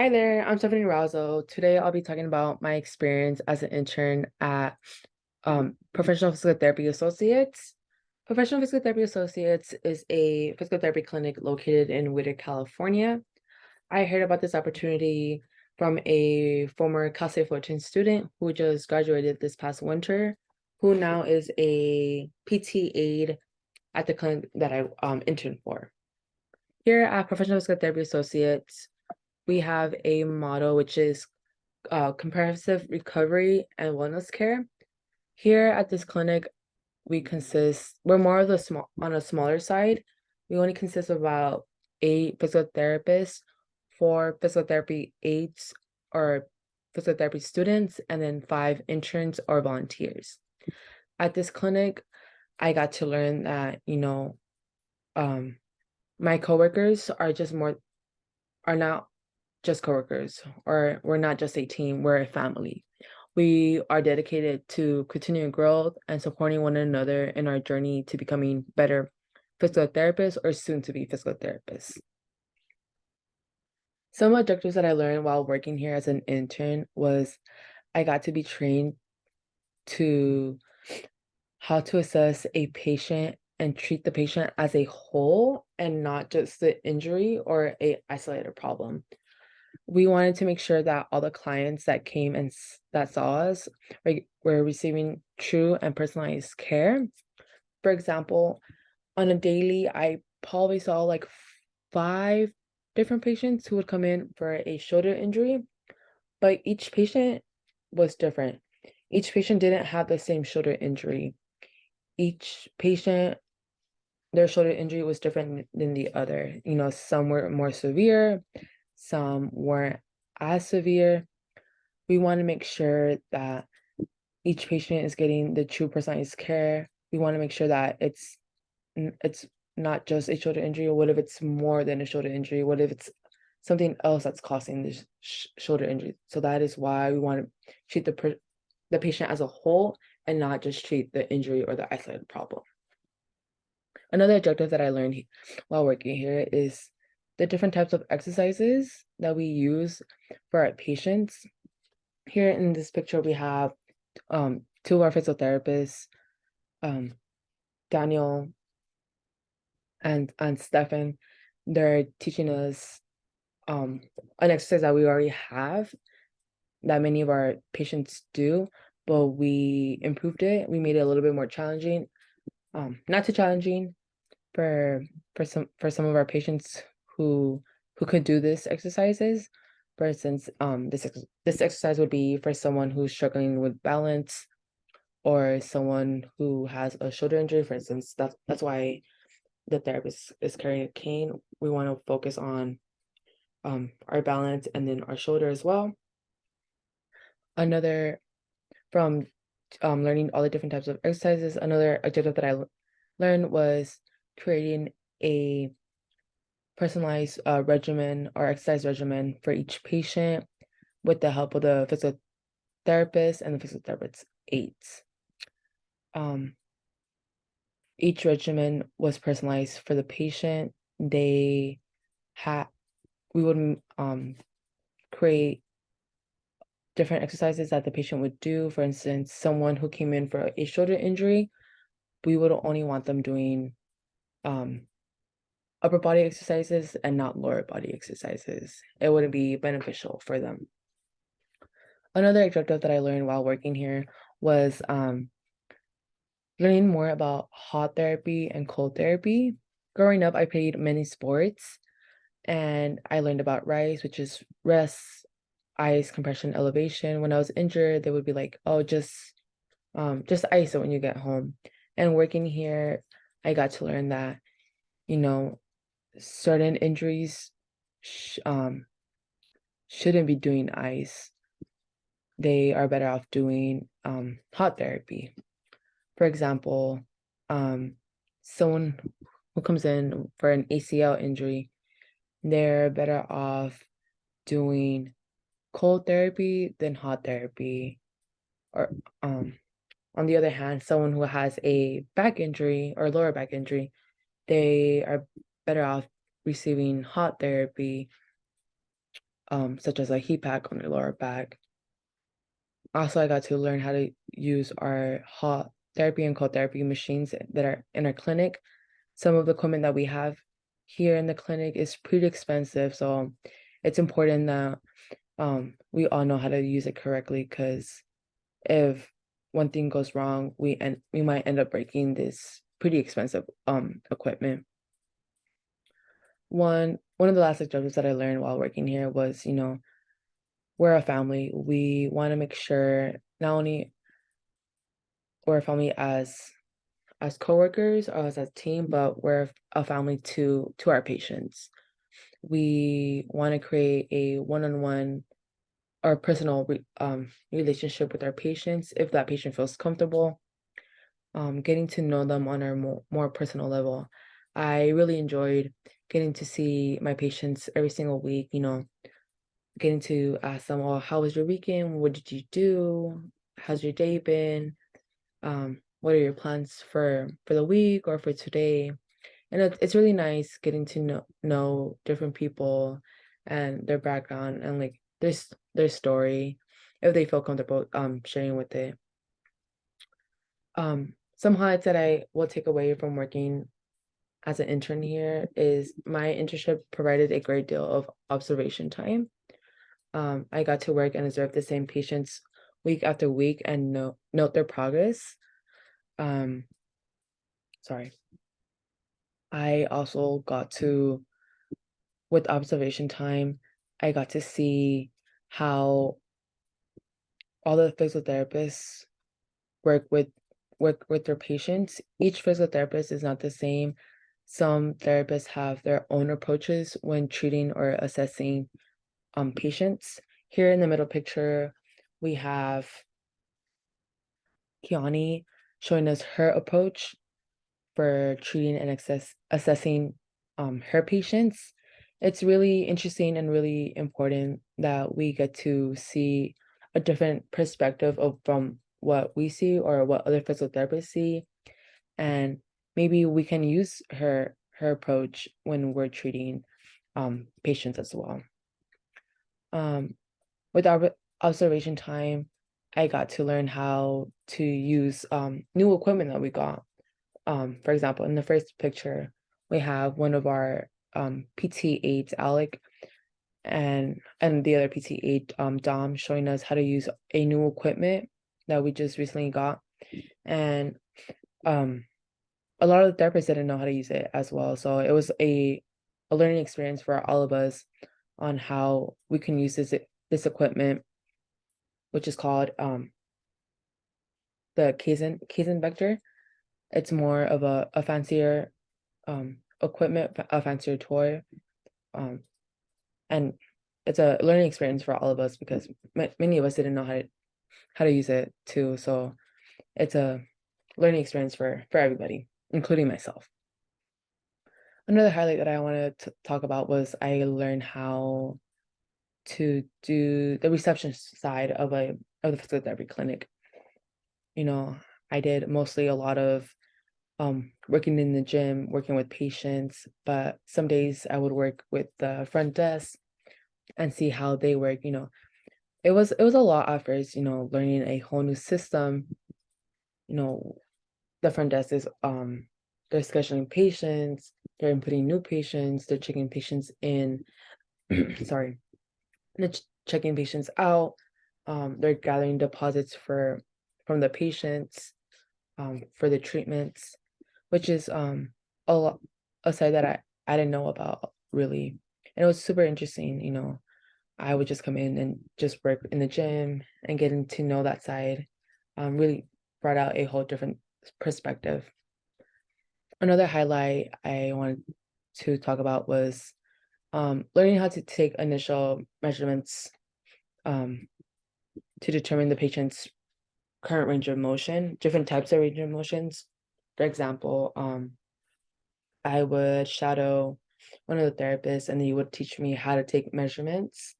Hi there, I'm Stephanie Razzo. Today I'll be talking about my experience as an intern at Professional Physical Therapy Associates. Professional Physical Therapy Associates is a physical therapy clinic located in Whittier, California. I heard about this opportunity from a former Cal State Fullerton student who just graduated this past winter, who now is a PT aide at the clinic that I interned for. Here at Professional Physical Therapy Associates, we have a motto which is comprehensive recovery and wellness care. Here at this clinic, we're more of the small on a smaller side. We only consist of about 8 physical therapists, 4 physical therapy aides or physical therapy students, and then 5 interns or volunteers. At this clinic, I got to learn that, um, my coworkers are not just coworkers, or we're not just a team, we're a family. We are dedicated to continuing growth and supporting one another in our journey to becoming better physical therapists or soon to be physical therapists. Some objectives that I learned while working here as an intern was I got to be trained to how to assess a patient and treat the patient as a whole and not just the injury or a isolated problem. We wanted to make sure that all the clients that came and that saw us were receiving true and personalized care. For example, on a daily, I probably saw like 5 different patients who would come in for a shoulder injury, but each patient was different. Each patient didn't have the same shoulder injury. Each patient, their shoulder injury was different than the other. Some were more severe, some weren't as severe. We want to make sure that each patient is getting the true personalized care. We want to make sure that it's not just a shoulder injury, or what if it's more than a shoulder injury? What if it's something else that's causing this shoulder injury? So that is why we want to treat the patient as a whole and not just treat the injury or the isolated problem. Another objective that I learned while working here is the different types of exercises that we use for our patients. Here in this picture, we have 2 of our physical therapists, Daniel and Stefan. They're teaching us an exercise that we already have that many of our patients do, but we improved it. We made it a little bit more challenging, not too challenging for some of our patients who could do this exercises. For instance, this exercise would be for someone who's struggling with balance or someone who has a shoulder injury, for instance. That's why the therapist is carrying a cane. We want to focus on our balance and then our shoulder as well. Another from learning all the different types of exercises, another objective that I learned was creating a personalized regimen or exercise regimen for each patient with the help of the physical therapist and the physical therapist aides. Each regimen was personalized for the patient. We would create different exercises that the patient would do. For instance, someone who came in for a shoulder injury, we would only want them doing upper body exercises and not lower body exercises. It wouldn't be beneficial for them. Another objective that I learned while working here was learning more about hot therapy and cold therapy. Growing up, I played many sports, and I learned about RICE, which is rest, ice, compression, elevation. When I was injured, they would be like, "Oh, just ice it when you get home." And working here, I got to learn that, certain injuries shouldn't be doing ice. They are better off doing hot therapy. For example, someone who comes in for an ACL injury, they're better off doing cold therapy than hot therapy. Or on the other hand, someone who has a back injury or lower back injury, they are better off receiving hot therapy such as a heat pack on your lower back. Also, I got to learn how to use our hot therapy and cold therapy machines that are in our clinic. Some of the equipment that we have here in the clinic is pretty expensive, so it's important that we all know how to use it correctly, because if one thing goes wrong, we might end up breaking this pretty expensive equipment. One of the last objectives that I learned while working here was, we're a family. We want to make sure not only we're a family as coworkers or as a team, but we're a family to our patients. We want to create a one-on-one or personal relationship with our patients if that patient feels comfortable. Getting to know them on a more personal level. I really enjoyed getting to see my patients every single week, getting to ask them, "Oh, how was your weekend? What did you do? How's your day been? What are your plans for the week or for today?" And it's really nice getting to know different people and their background and like their story if they feel comfortable sharing with it. Some highlights that I will take away from working as an intern here is my internship provided a great deal of observation time. I got to work and observe the same patients week after week and note their progress. Um, sorry. I also got to, with observation time, I got to see how all the physical therapists work with work with their patients. Each physical therapist is not the same. Some therapists have their own approaches when treating or assessing patients. Here in the middle picture, we have Kiani showing us her approach for treating and assessing her patients. It's really interesting and really important that we get to see a different perspective of from what we see or what other physical therapists see, and maybe we can use her approach when we're treating patients as well. Um, with our observation time, I got to learn how to use new equipment that we got. For example, in the first picture, we have one of our PT8s, Alec, and the other PT8, Dom, showing us how to use a new equipment that we just recently got. And um, a lot of the therapists didn't know how to use it as well. So it was a learning experience for all of us on how we can use this equipment, which is called the Kaizen Vector. It's more of a fancier equipment, a fancier toy, and it's a learning experience for all of us because many of us didn't know how to use it too. So it's a learning experience for everybody, including myself. Another highlight that I wanted to talk about was I learned how to do the reception side of the physical therapy clinic. You know, I did mostly a lot of working in the gym, working with patients, but some days I would work with the front desk and see how they work. It was a lot at first, learning a whole new system. You know, the front desk is they're scheduling patients, they're inputting new patients, they're checking patients in, sorry, they're checking patients out, they're gathering deposits from the patients for the treatments, which is a lot a side that I didn't know about really. And it was super interesting. I would just come in and just work in the gym and getting to know that side really brought out a whole different perspective. Another highlight I wanted to talk about was learning how to take initial measurements to determine the patient's current range of motion, different types of range of motions. For example, I would shadow one of the therapists and he would teach me how to take measurements.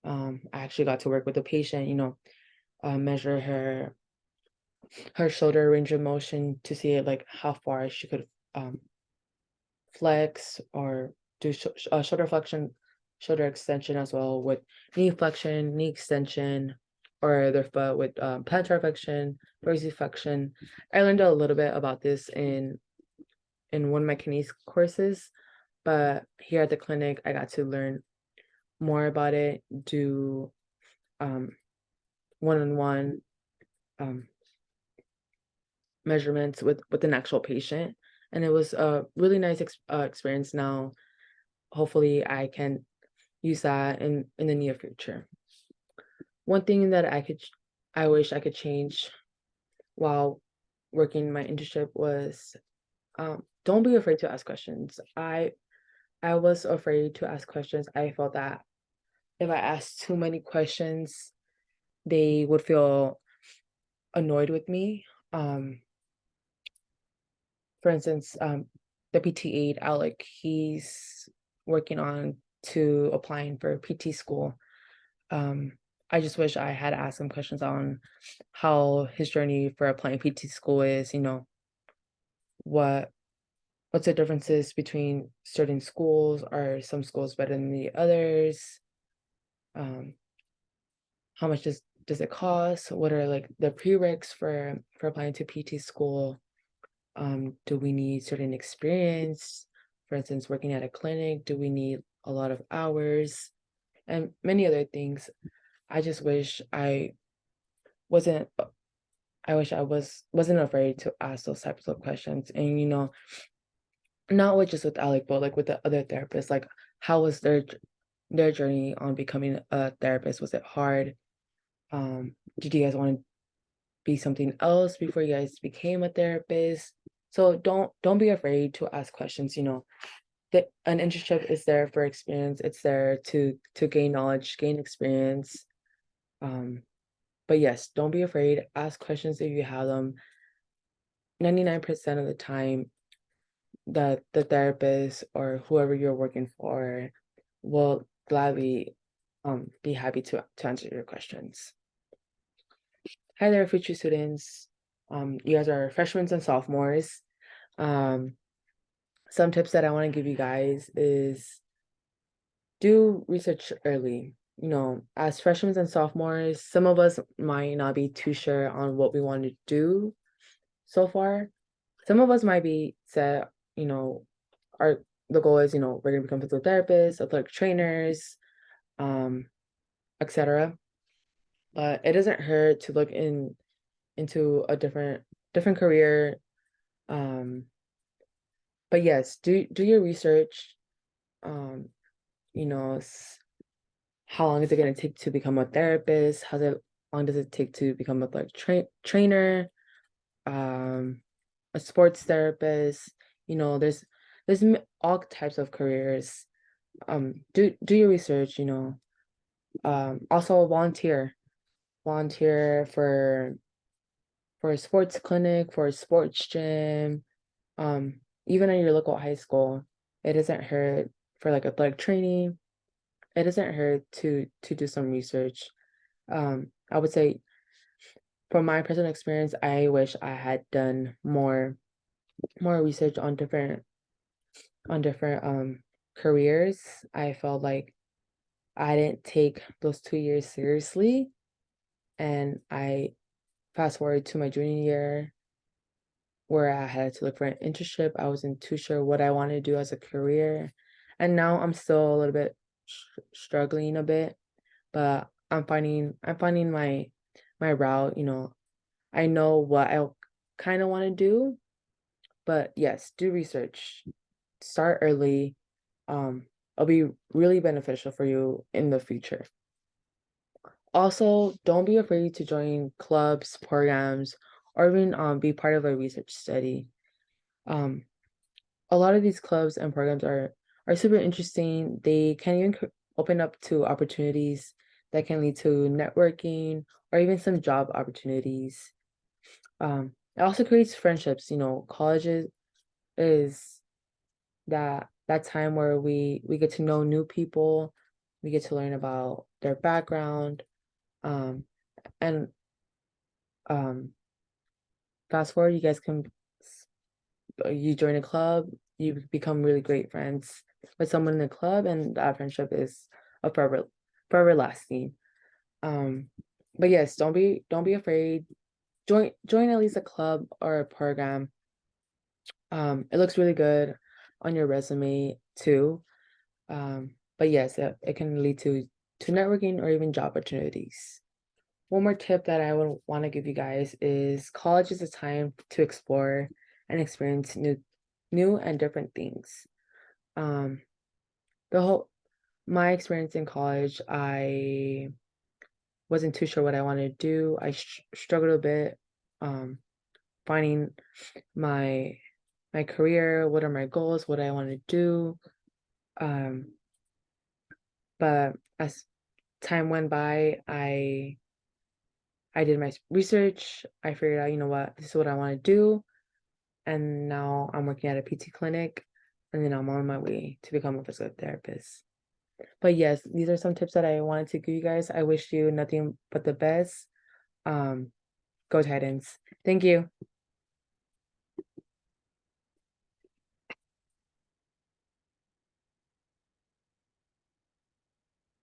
I actually got to work with a patient, measure her shoulder range of motion to see like how far she could flex or do shoulder flexion shoulder extension as well with knee flexion, knee extension, or their foot with plantar flexion, dorsiflexion. I learned a little bit about this in one of my KNES courses, but here at the clinic, I got to learn more about it, do um, one-on-one measurements with an actual patient, and it was a really nice experience. Now, hopefully, I can use that in the near future. One thing that I wish I could change while working my internship was don't be afraid to ask questions. I was afraid to ask questions. I felt that if I asked too many questions, they would feel annoyed with me. For instance, the PT aide, Alec, he's working on to applying for PT school. Um, I just wish I had asked him questions on how his journey for applying PT school is, what what's the differences between certain schools? Are some schools better than the others? Um, how much does it cost? What are like the prereqs for applying to PT school? Do we need certain experience? For instance, working at a clinic, do we need a lot of hours? And many other things. I just wish wasn't I wish I wasn't afraid to ask those types of questions. And not with just with Alec, but like with the other therapists, like how was their journey on becoming a therapist? Was it hard? Did you guys want to be something else before you guys became a therapist? So don't be afraid to ask questions. An internship is there for experience. It's there to gain knowledge, gain experience. But yes, don't be afraid. Ask questions if you have them. 99% of the time, the therapist or whoever you're working for will gladly be happy to answer your questions. Hi there, future students. You guys are freshmen and sophomores. Um, some tips that I want to give you guys is do research early. As freshmen and sophomores, some of us might not be too sure on what we want to do so far. Some of us might be set, our the goal is, we're gonna become physical therapists, athletic trainers, etc. But it doesn't hurt to look into a different career. Um, but yes, do your research. Um, you know, how long is it gonna take to become a therapist? Long does it take to become a trainer? A sports therapist. There's all types of careers. Do your research. Also volunteer for a sports clinic, for a sports gym, even at your local high school. It doesn't hurt for like athletic training. It doesn't hurt to do some research. I would say from my personal experience, I wish I had done more research on different careers. I felt like I didn't take those 2 years seriously, and I fast forward to my junior year where I had to look for an internship. I wasn't too sure what I wanted to do as a career, and now I'm still a little bit struggling a bit, but I'm finding my route. I know what I kind of want to do, but yes, do research. Start early. It'll be really beneficial for you in the future. Also, don't be afraid to join clubs, programs, or even be part of a research study. Um, a lot of these clubs and programs are super interesting. They can even open up to opportunities that can lead to networking or even some job opportunities. It also creates friendships. Colleges is that time where we get to know new people, we get to learn about their background, um, and um, fast forward, you guys can you join a club, you become really great friends. with someone in the club, and that friendship is a forever lasting. But yes, don't be afraid. Join at least a club or a program. It looks really good on your resume too. But yes, it can lead to networking or even job opportunities. One more tip that I would want to give you guys is college is a time to explore and experience new and different things. Um, the whole my experience in college, I wasn't too sure what I wanted to do. I struggled a bit um, finding my my career. What are my goals? What I want to do? Um, but as time went by, I did my research. I figured out, you know what, this is what I want to do. And now I'm working at a PT clinic, and then I'm on my way to become a physical therapist. But yes, these are some tips that I wanted to give you guys. I wish you nothing but the best. Um, Go Titans. Thank you.